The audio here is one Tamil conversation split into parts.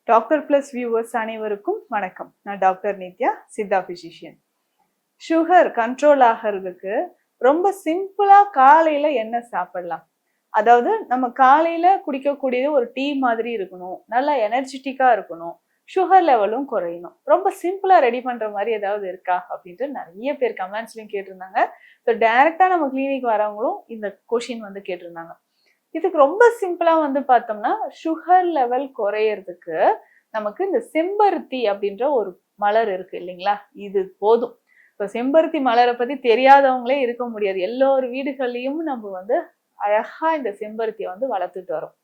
டாக்டர் பிளஸ் வியூவர்ஸ் அனைவருக்கும் வணக்கம். நான் doctor Nithya, Siddha physician. Sugar control ஆகிறதுக்கு ரொம்ப சிம்பிளா காலையில என்ன சாப்பிடலாம்? அதாவது நம்ம காலையில குடிக்கக்கூடியது ஒரு டீ மாதிரி இருக்கணும், நல்லா எனர்ஜெட்டிக்கா இருக்கணும், சுகர் லெவலும் குறையணும். ரொம்ப சிம்பிளா ரெடி பண்ற மாதிரி ஏதாவது இருக்கா அப்படின்ட்டு நிறைய பேர் கமெண்ட்ஸ்லயும் கேட்டிருந்தாங்க. ஸோ டைரக்டா நம்ம கிளினிக் வரவங்களும் இந்த கொஷின் வந்து கேட்டிருந்தாங்க. இதுக்கு ரொம்ப சிம்பிளா வந்து பார்த்தோம்னா, சுகர் லெவல் குறையறதுக்கு நமக்கு இந்த செம்பருத்தி அப்படின்ற ஒரு மலர் இருக்கு இல்லைங்களா? இது போதும். இப்போ செம்பருத்தி மலரை பத்தி தெரியாதவங்களே இருக்க முடியாது. எல்லோரு வீடுகள்லயும் நம்ம வந்து அழகா இந்த செம்பருத்தியை வந்து வளர்த்துட்டு வரோம்.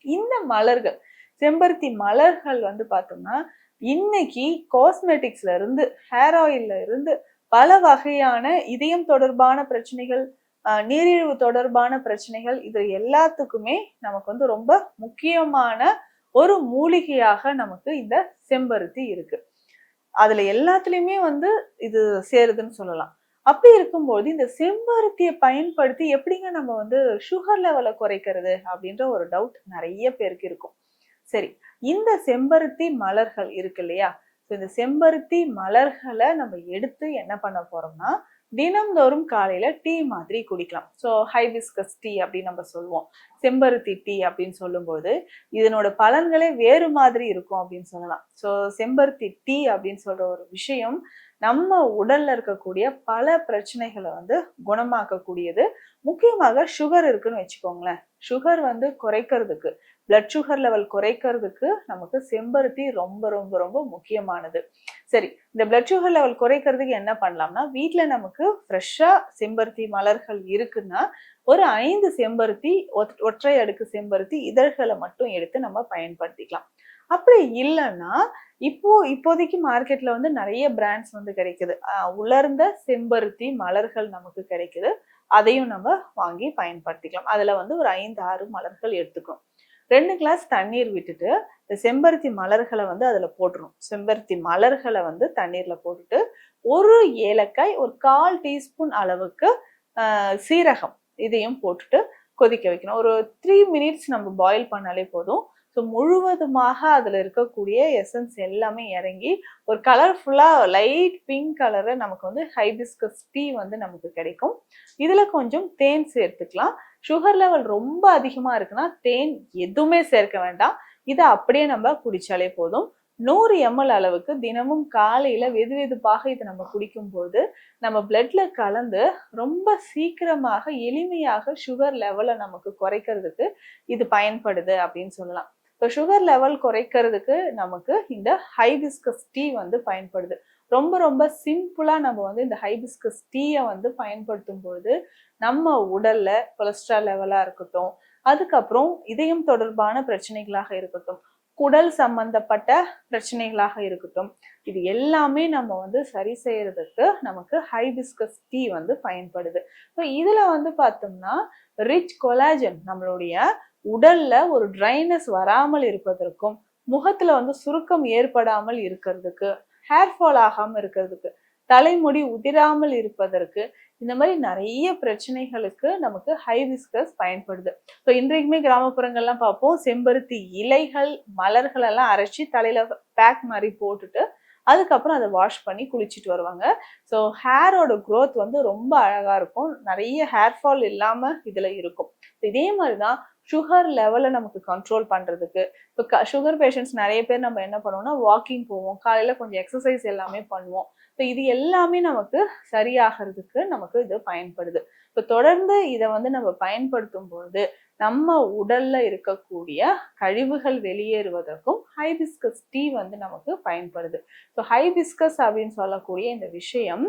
இந்த மலர்கள், செம்பருத்தி மலர்கள் வந்து பார்த்தோம்னா, இன்னைக்கு காஸ்மெட்டிக்ஸ்ல இருந்து, ஹேர் ஆயில்ல இருந்து பல வகையான இதயம் தொடர்பான பிரச்சனைகள், நீரிழிவு தொடர்பான பிரச்சனைகள், இது எல்லாத்துக்குமே நமக்கு வந்து ரொம்ப முக்கியமான ஒரு மூலிகையாக நமக்கு இந்த செம்பருத்தி இருக்கு. அதுல எல்லாத்துலயுமே வந்து இது சேருதுன்னு சொல்லலாம். அப்படி இருக்கும்போது இந்த செம்பருத்தியை பயன்படுத்தி எப்படிங்க நம்ம வந்து சுகர் லெவலை குறைக்கிறது அப்படின்ற ஒரு டவுட் நிறைய பேருக்கு இருக்கும். சரி, இந்த செம்பருத்தி மலர்கள் இருக்கு இல்லையா? இந்த செம்பருத்தி மலர்களை நம்ம எடுத்து என்ன பண்ண போறோம்னா, தினம்தோறும் காலையில டீ மாதிரி குடிக்கலாம். ஸோ ஹைபிஸ்கஸ் டீ அப்படின்னு நம்ம சொல்லுவோம். செம்பருத்தி டீ அப்படின்னு சொல்லும்போது இதனோட பலன்களே வேறு மாதிரி இருக்கும் அப்படின்னு சொல்லலாம். ஸோ செம்பருத்தி டீ அப்படின்னு சொல்ற ஒரு விஷயம் நம்ம உடல்ல இருக்கக்கூடிய பல பிரச்சனைகளை வந்து குணமாக்கக்கூடியது. முக்கியமாக சுகர் இருக்குன்னு வச்சுக்கோங்களேன். சுகர் வந்து குறைக்கிறதுக்கு, பிளட் சுகர் லெவல் குறைக்கிறதுக்கு நமக்கு செம்பருத்தி ரொம்ப ரொம்ப ரொம்ப முக்கியமானது. சரி, இந்த பிளட் சுகர் லெவல் குறைக்கிறதுக்கு என்ன பண்ணலாம்னா, வீட்டுல நமக்கு ஃப்ரெஷ்ஷா செம்பருத்தி மலர்கள் இருக்குன்னா ஒரு 5 செம்பருத்தி, ஒற்றை அடுக்கு செம்பருத்தி இதழ்களை மட்டும் எடுத்து நம்ம பயன்படுத்திக்கலாம். அப்படி இல்லைன்னா இப்போதைக்கு மார்க்கெட்ல வந்து நிறைய பிராண்ட்ஸ் வந்து கிடைக்குது. உலர்ந்த செம்பருத்தி மலர்கள் நமக்கு கிடைக்குது. அதையும் நம்ம வாங்கி பயன்படுத்திக்கலாம். அதுல வந்து ஒரு 5, 6 மலர்கள் எடுத்துக்கணும். 2 கிளாஸ் தண்ணீர் விட்டுட்டு இந்த செம்பருத்தி மலர்களை வந்து அதுல போட்டுரும். செம்பருத்தி மலர்களை வந்து தண்ணீர்ல போட்டுட்டு ஒரு ஏலக்காய், ஒரு 1/4 டீஸ்பூன் அளவுக்கு சீரகம் இதையும் போட்டுட்டு கொதிக்க வைக்கணும். ஒரு 3 மினிட்ஸ் நம்ம பாயில் பண்ணாலே போதும். ஸோ முழுவதுமாக அதுல இருக்கக்கூடிய எசன்ஸ் எல்லாமே இறங்கி ஒரு கலர்ஃபுல்லா லைட் பிங்க் கலர்ல நமக்கு வந்து ஹைபிஸ்கஸ் டீ வந்து நமக்கு கிடைக்கும். இதுல கொஞ்சம் தேன் சேர்த்துக்கலாம். சுகர் லெவல் ரொம்ப அதிகமா இருக்குன்னா தேன் எதுவுமே சேர்க்க வேண்டாம். இதை அப்படியே நம்ம குடிச்சாலே போதும். 100 ml அளவுக்கு தினமும் காலையில வெது வெதுப்பாக இதை நம்ம குடிக்கும்போது நம்ம பிளட்ல கலந்து ரொம்ப சீக்கிரமாக எளிமையாக சுகர் லெவலை நமக்கு குறைக்கிறதுக்கு இது பயன்படுது அப்படின்னு சொல்லலாம். இப்போ சுகர் லெவல் குறைக்கிறதுக்கு நமக்கு இந்த ஹைபிஸ்கஸ் டீ வந்து பயன்படுது. ரொம்ப ரொம்ப சிம்பிளா நம்ம வந்து இந்த ஹைபிஸ்கஸ் டீயை வந்து பயன்படுத்தும் பொழுது நம்ம உடல்ல கொலஸ்ட்ரால் லெவலா இருக்கட்டும், அதுக்கப்புறம் இதயம் தொடர்பான பிரச்சனைகளாக இருக்கட்டும், குடல் சம்பந்தப்பட்ட பிரச்சனைகளாக இருக்கட்டும், இது எல்லாமே நம்ம வந்து சரி செய்யறதுக்கு நமக்கு ஹைபிஸ்கஸ் டீ வந்து பயன்படுது. ஸோ இதுல வந்து பார்த்தோம்னா ரிச் கொலாஜன் நம்மளுடைய உடல்ல ஒரு ட்ரைனஸ் வராமல் இருப்பதற்கும், முகத்துல வந்து சுருக்கம் ஏற்படாமல் இருக்கிறதுக்கு, ஹேர் ஃபால் ஆகாம இருக்கிறதுக்கு, தலைமுடி உதிராமல் இருப்பதற்கு, இந்த மாதிரி நிறைய பிரச்சனைகளுக்கு நமக்கு ஹைபிஸ்கஸ் பயன்படுது. ஸோ இன்றைக்குமே கிராமப்புறங்கள்லாம் பார்ப்போம், செம்பருத்தி இலைகள், மலர்கள் எல்லாம் அரைச்சி தலையில பேக் மாதிரி போட்டுட்டு அதுக்கப்புறம் அதை வாஷ் பண்ணி குளிச்சுட்டு வருவாங்க. ஸோ ஹேரோட க்ரோத் வந்து ரொம்ப அழகா இருக்கும். நிறைய ஹேர் ஃபால் இல்லாம இதுல இருக்கும். இதே மாதிரிதான் சுகர் லெவலை நமக்கு கண்ட்ரோல் பண்றதுக்கு, இப்போ சுகர் பேஷண்ட்ஸ் நிறைய பேர் நம்ம என்ன பண்ணுவோம்னா வாக்கிங் போவோம், காலையில கொஞ்சம் எக்ஸசைஸ் எல்லாமே பண்ணுவோம். ஸோ இது எல்லாமே நமக்கு சரியாகிறதுக்கு நமக்கு இது பயன்படுது. இப்போ தொடர்ந்து இதை வந்து நம்ம பயன்படுத்தும் பொழுது நம்ம உடல்ல இருக்கக்கூடிய கழிவுகள் வெளியேறுவதற்கும் ஹைபிஸ்கஸ் டீ வந்து நமக்கு பயன்படுது. ஸோ ஹைபிஸ்கஸ் அப்படின்னு சொல்லக்கூடிய இந்த விஷயம்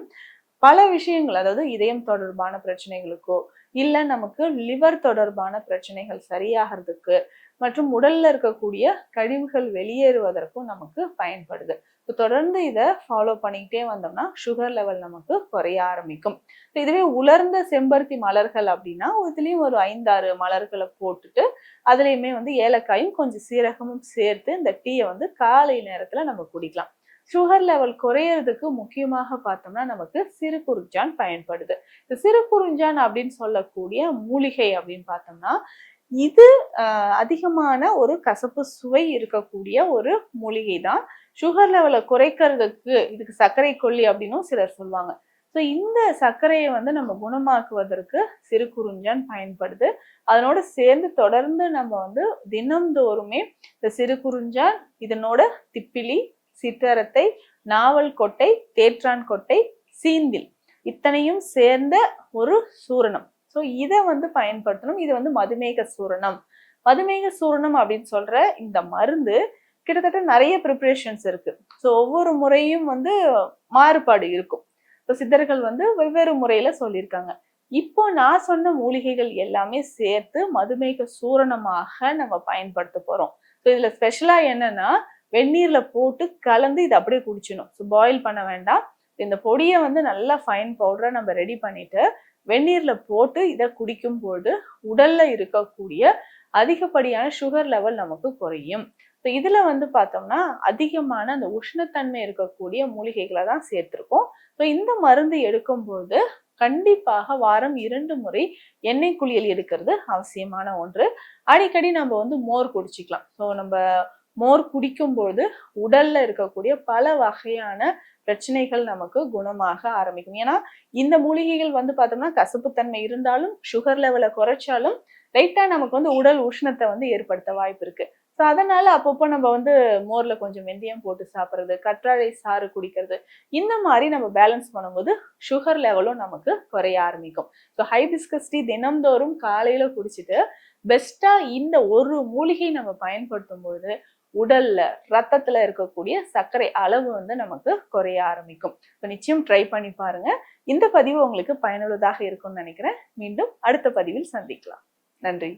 பல விஷயங்கள், அதாவது இதயம் தொடர்பான பிரச்சனைகளுக்கோ இல்ல நமக்கு லிவர் தொடர்பான பிரச்சனைகள் சரியாகிறதுக்கு மற்றும் உடல்ல இருக்கக்கூடிய கழிவுகள் வெளியேறுவதற்கும் நமக்கு பயன்படுது. தொடர்ந்து இதை ஃபாலோ பண்ணிக்கிட்டே வந்தோம்னா சுகர் லெவல் நமக்கு குறைய ஆரம்பிக்கும். இதுவே உலர்ந்த செம்பருத்தி மலர்கள் அப்படின்னா இதுலயும் ஒரு 5, 6 மலர்களை போட்டுட்டு அதுலயுமே வந்து ஏலக்காயும் கொஞ்சம் சீரகமும் சேர்த்து இந்த டீயை வந்து காலை நேரத்துல நம்ம குடிக்கலாம். சுகர் லெவல் குறையறதுக்கு முக்கியமாக பார்த்தோம்னா நமக்கு சிறு குறிஞ்சான் பயன்படுது. இந்த சிறு குறிஞ்சான் அப்படின்னு சொல்லக்கூடிய மூலிகை அப்படின்னு பார்த்தோம்னா இது அதிகமான ஒரு கசப்பு சுவை இருக்கக்கூடிய ஒரு மூலிகை தான். சுகர் லெவலை குறைக்கிறதுக்கு இதுக்கு சர்க்கரை கொல்லி அப்படின்னும் சிலர் சொல்லுவாங்க. ஸோ இந்த சர்க்கரையை வந்து நம்ம குணமாக்குவதற்கு சிறுகுறிஞ்சான் பயன்படுது. அதனோட சேர்ந்து தொடர்ந்து நம்ம வந்து தினம்தோறுமே இந்த சிறுகுறிஞ்சான், இதனோட திப்பிலி, சிற்றரத்தை, நாவல் கொட்டை, தேற்றான் கொட்டை, சீந்தில் இத்தனையும் சேர்ந்த ஒரு சூரணம். ஸோ இதை வந்து பயன்படுத்தணும். இது வந்து மதுமேக சூரணம். மதுமேக சூரணம் அப்படின்னு சொல்ற இந்த மருந்து கிட்டத்தட்ட நிறைய ப்ரிப்பரேஷன்ஸ் இருக்கு. ஸோ ஒவ்வொரு முறையும் வந்து மாறுபாடு இருக்கும். ஸோ சித்தர்கள் வந்து வெவ்வேறு முறையில சொல்லியிருக்காங்க. இப்போ நான் சொன்ன மூலிகைகள் எல்லாமே சேர்த்து மதுமேக சூரணமாக நம்ம பயன்படுத்த போறோம். ஸோ இதுல ஸ்பெஷலா என்னன்னா, வெந்நீர்ல போட்டு கலந்து இதை அப்படியே குடிச்சணும். ஸோ பாயில் பண்ண வேண்டாம். இந்த பொடியை வந்து நல்லா ஃபைன் பவுடரா நம்ம ரெடி பண்ணிட்டு வெந்நீர்ல போட்டு இதை குடிக்கும் போது உடல்ல இருக்கக்கூடிய அதிகப்படியான சுகர் லெவல் நமக்கு குறையும். ஸோ இதுல வந்து பார்த்தோம்னா அதிகமான அந்த உஷ்ணத்தன்மை இருக்கக்கூடிய மூலிகைகளை தான் சேர்த்திருக்கோம். ஸோ இந்த மருந்து எடுக்கும்போது கண்டிப்பாக வாரம் 2 முறை எண்ணெய் குளியல் எடுக்கிறது அவசியமான ஒன்று. அடிக்கடி நம்ம வந்து மோர் குடிச்சிக்கலாம். ஸோ நம்ம மோர் குடிக்கும்போது உடல்ல இருக்கக்கூடிய பல வகையான பிரச்சனைகள் நமக்கு குணமாக ஆரம்பிக்கும். ஏன்னா இந்த மூலிகைகள் வந்து பார்த்தோம்னா கசப்புத்தன்மை இருந்தாலும் சுகர் லெவலை குறைச்சாலும் லைட்டா நமக்கு வந்து உடல் உஷ்ணத்தை வந்து ஏற்படுத்த வாய்ப்பு இருக்கு. ஸோ அதனால அப்பப்போ நம்ம வந்து மோர்ல கொஞ்சம் வெந்தயம் போட்டு சாப்பிட்றது, கற்றாழை சாறு குடிக்கிறது, இந்த மாதிரி நம்ம பேலன்ஸ் பண்ணும்போது சுகர் லெவலும் நமக்கு குறைய ஆரம்பிக்கும். ஸோ ஹைபிஸ்கஸ் டீ தினம்தோறும் காலையில குடிச்சிட்டு பெஸ்டா இந்த ஒரு மூலிகை நம்ம பயன்படுத்தும் பொழுது உடல்ல ரத்தத்துல இருக்கக்கூடிய சர்க்கரை அளவு வந்து நமக்கு குறைய ஆரம்பிக்கும். ஸோ நிச்சயம் ட்ரை பண்ணி பாருங்க. இந்த பதிவு உங்களுக்கு பயனுள்ளதாக இருக்கும்னு நினைக்கிறேன். மீண்டும் அடுத்த பதிவில் சந்திக்கலாம். நன்றி.